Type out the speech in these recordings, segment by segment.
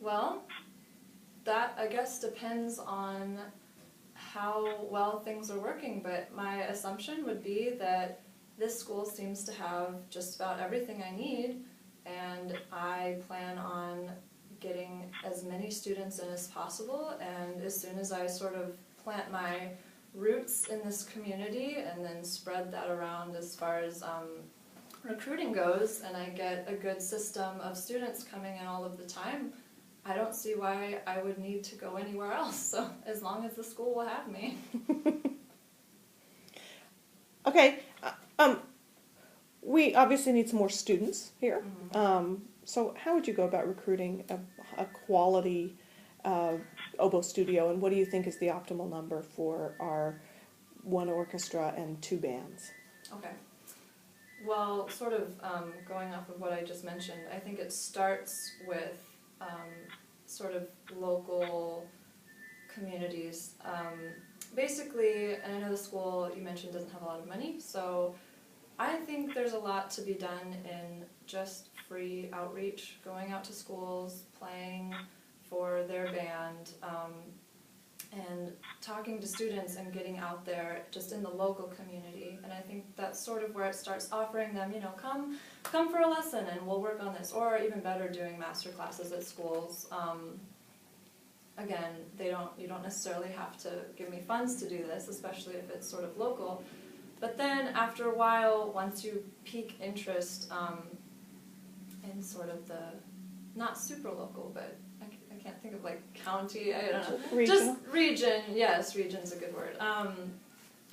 Well, that I guess depends on how well things are working, but my assumption would be that this school seems to have just about everything I need, and I plan on getting as many students in as possible, and as soon as I sort of plant my roots in this community and then spread that around as far as recruiting goes, and I get a good system of students coming in all of the time, I don't see why I would need to go anywhere else, so as long as the school will have me. Okay, we obviously need some more students here. So how would you go about recruiting a quality oboe studio, and what do you think is the optimal number for our one orchestra and two bands? Okay. Well, sort of going off of what I just mentioned, I think it starts with sort of local communities. Basically, and I know the school you mentioned doesn't have a lot of money, so I think there's a lot to be done in just free outreach, going out to schools, playing for their band, and talking to students and getting out there just in the local community. And I think that's sort of where it starts, offering them, you know, come for a lesson and we'll work on this, or even better, doing master classes at schools. Again, you don't necessarily have to give me funds to do this, especially if it's sort of local. But then after a while, once you pique interest in sort of the, not super local, but I can't think of like county, I don't know. Regional? Just region, yes, region's a good word.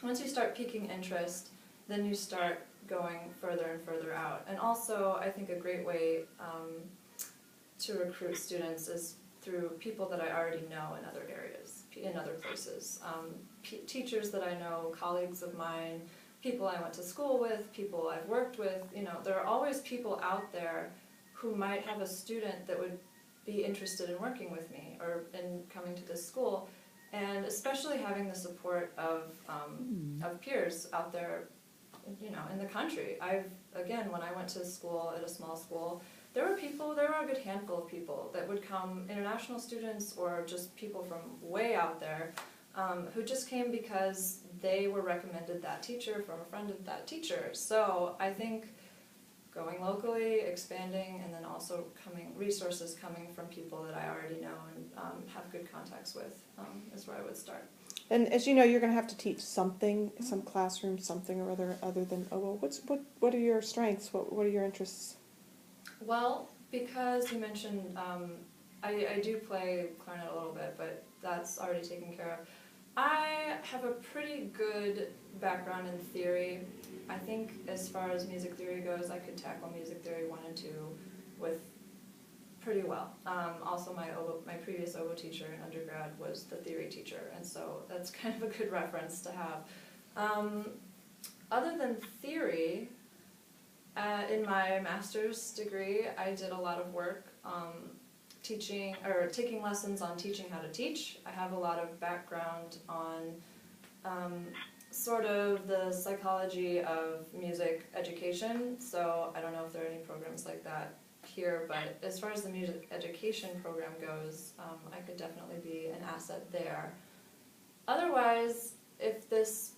Once you start piquing interest, then you start going further and further out. And also, I think a great way to recruit students is through people that I already know in other areas, in other places. Teachers that I know, colleagues of mine, people I went to school with, people I've worked with, you know, there are always people out there who might have a student that would be interested in working with me or in coming to this school, and especially having the support of peers out there, you know, in the country. Again, when I went to school at a small school, there were a good handful of people that would come, international students or just people from way out there, who just came because they were recommended that teacher from a friend of that teacher. So I think going locally, expanding, and then also resources coming from people that I already know and have good contacts with is where I would start. And as you know, you're going to have to teach something, some classroom, something or other than oboe. What are your strengths? What are your interests? Well, because you mentioned, I do play clarinet a little bit, but that's already taken care of. I have a pretty good background in theory. I think as far as music theory goes, I could tackle music theory 1 and 2 with pretty well. Also, my previous oboe teacher in undergrad was the theory teacher, and so that's kind of a good reference to have. Other than theory, in my master's degree, I did a lot of work teaching or taking lessons on teaching how to teach. I have a lot of background on sort of the psychology of music education, so I don't know if there are any programs like that here, but as far as the music education program goes, I could definitely be an asset there. Otherwise, if this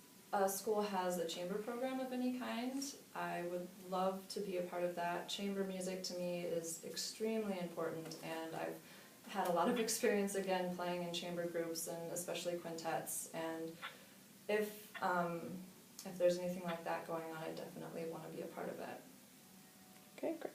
school has a chamber program of any kind, I would love to be a part of that. Chamber music to me is extremely important, and I've had a lot of experience again playing in chamber groups and especially quintets, and if there's anything like that going on, I definitely want to be a part of it. Okay, great.